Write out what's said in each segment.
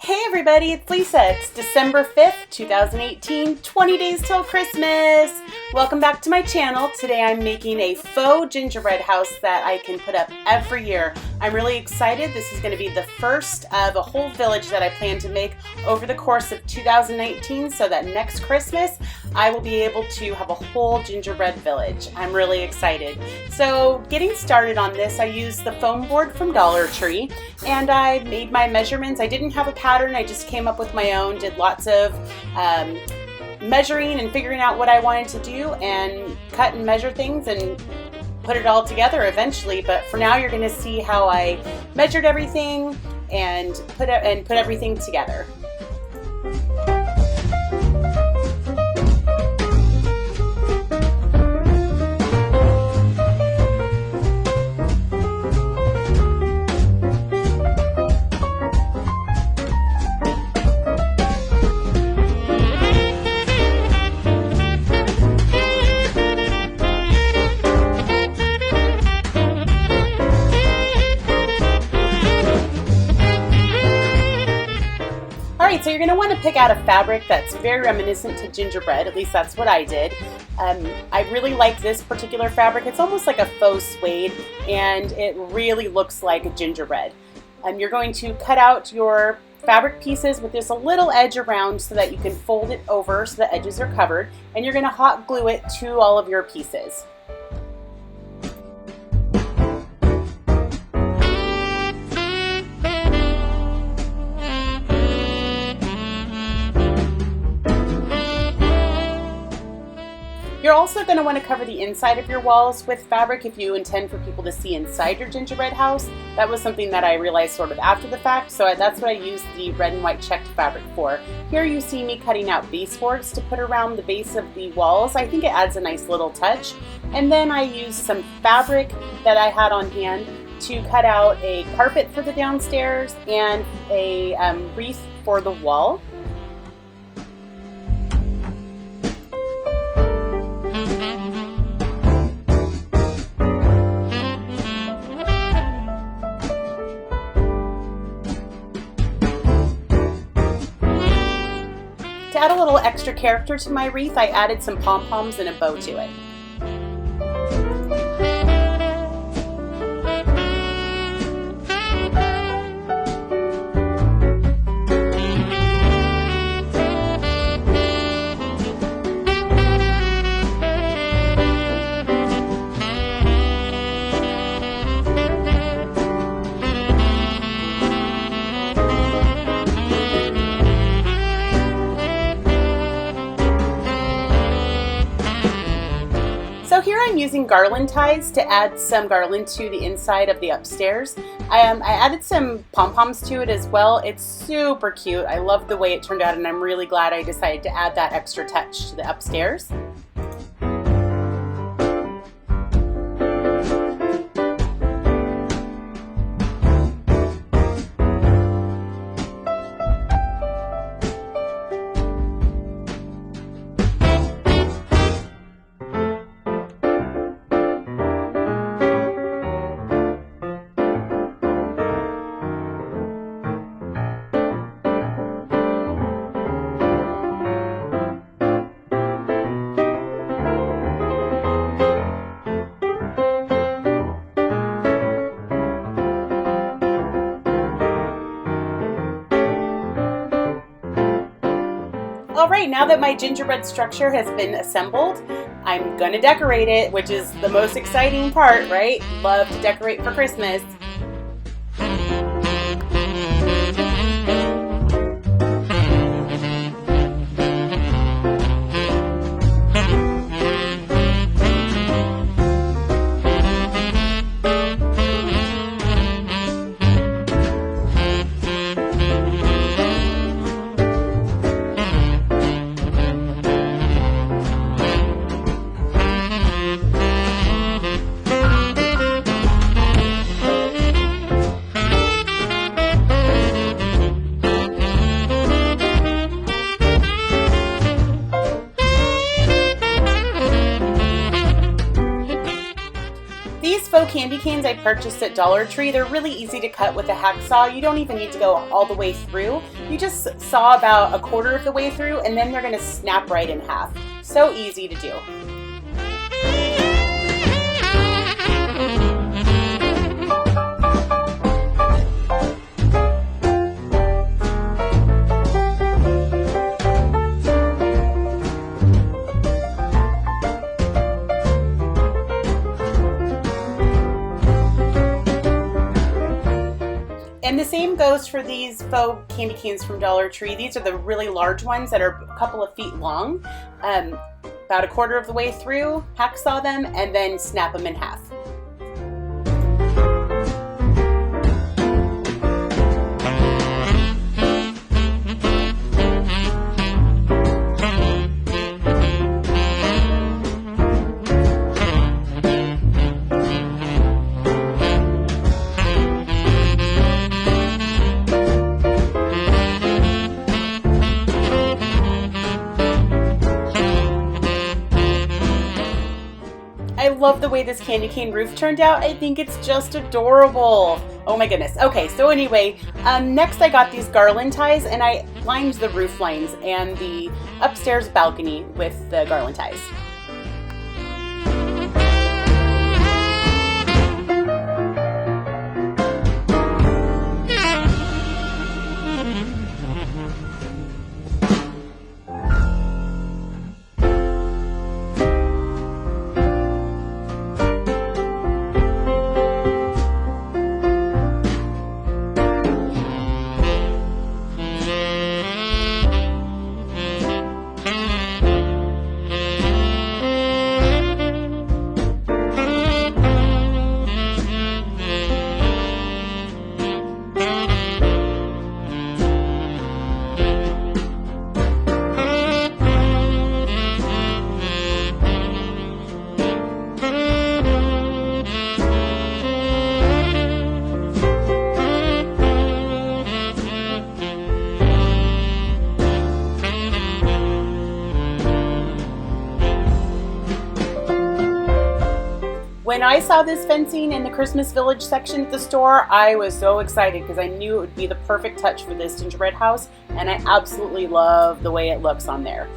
Hey everybody, it's Lisa. It's December 5th, 2018, 20 days till Christmas. Welcome back to my channel. Today I'm making a faux gingerbread house that I can put up every year. I'm really excited. This is going to be the first of a whole village that I plan to make over the course of 2019 so that next Christmas I will be able to have a whole gingerbread village. I'm really excited. So getting started on this, I used the foam board from Dollar Tree and I made my measurements. I didn't have a pattern, I just came up with my own, did lots of measuring and figuring out what I wanted to do and cut and measure things and put it all together eventually. But for now you're going to see how I measured everything and put everything together. So you're going to want to pick out a fabric that's very reminiscent to gingerbread, at least that's what I did. I really like this particular fabric. It's almost like a faux suede and it really looks like a gingerbread. You're going to cut out your fabric pieces with just a little edge around so that you can fold it over so the edges are covered, and you're going to hot glue it to all of your pieces. You're also going to want to cover the inside of your walls with fabric if you intend for people to see inside your gingerbread house. That was something that I realized sort of after the fact, so that's what I used the red and white checked fabric for. Here you see me cutting out baseboards to put around the base of the walls. I think it adds a nice little touch. And then I used some fabric that I had on hand to cut out a carpet for the downstairs and a wreath for the wall. To add a little extra character to my wreath, I added some pom-poms and a bow to it. So here I'm using garland ties to add some garland to the inside of the upstairs. I added some pom-poms to it as well. It's super cute. I love the way it turned out and I'm really glad I decided to add that extra touch to the upstairs. Alright, now that my gingerbread structure has been assembled, I'm gonna decorate it, which is the most exciting part, right? Love to decorate for Christmas. canes I purchased at Dollar Tree. They're really easy to cut with a hacksaw. You don't even need to go all the way through. You just saw about a quarter of the way through and then they're going to snap right in half. So easy to do. And the same goes for these faux candy canes from Dollar Tree. These are the really large ones that are a couple of feet long. About a quarter of the way through, hacksaw them, and then snap them in half. I love the way this candy cane roof turned out. I think it's just adorable. Oh my goodness. Okay, so anyway, next I got these garland ties and I lined the roof lines and the upstairs balcony with the garland ties. When I saw this fencing in the Christmas Village section at the store, I was so excited because I knew it would be the perfect touch for this gingerbread house, and I absolutely love the way it looks on there.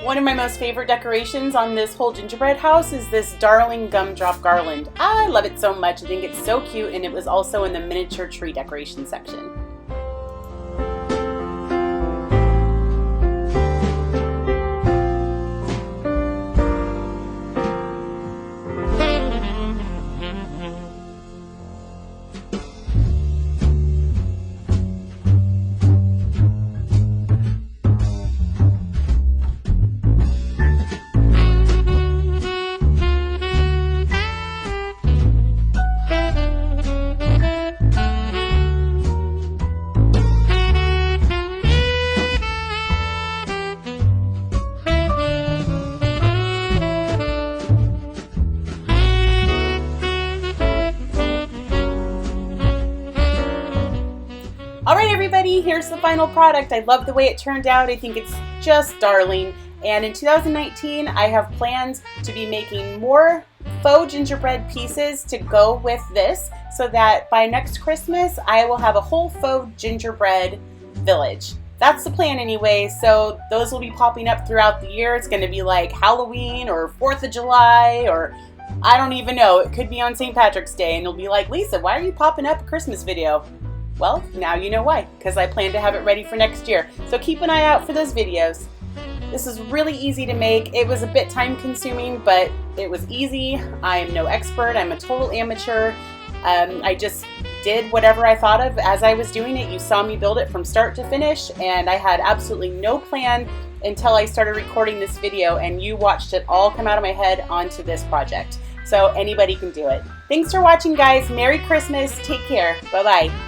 One of my most favorite decorations on this whole gingerbread house is this darling gumdrop garland. I love it so much. I think it's so cute, and it was also in the miniature tree decoration section. Alright everybody, here's the final product. I love the way it turned out. I think it's just darling. And in 2019, I have plans to be making more faux gingerbread pieces to go with this so that by next Christmas, I will have a whole faux gingerbread village. That's the plan anyway, so those will be popping up throughout the year. It's going to be like Halloween or 4th of July or I don't even know. It could be on St. Patrick's Day and you'll be like, Lisa, why are you popping up a Christmas video? Well, now you know why, because I plan to have it ready for next year. So keep an eye out for those videos. This is really easy to make. It was a bit time consuming, but it was easy. I am no expert. I'm a total amateur. I just did whatever I thought of as I was doing it. You saw me build it from start to finish, and I had absolutely no plan until I started recording this video, and you watched it all come out of my head onto this project. So anybody can do it. Thanks for watching, guys. Merry Christmas. Take care. Bye-bye.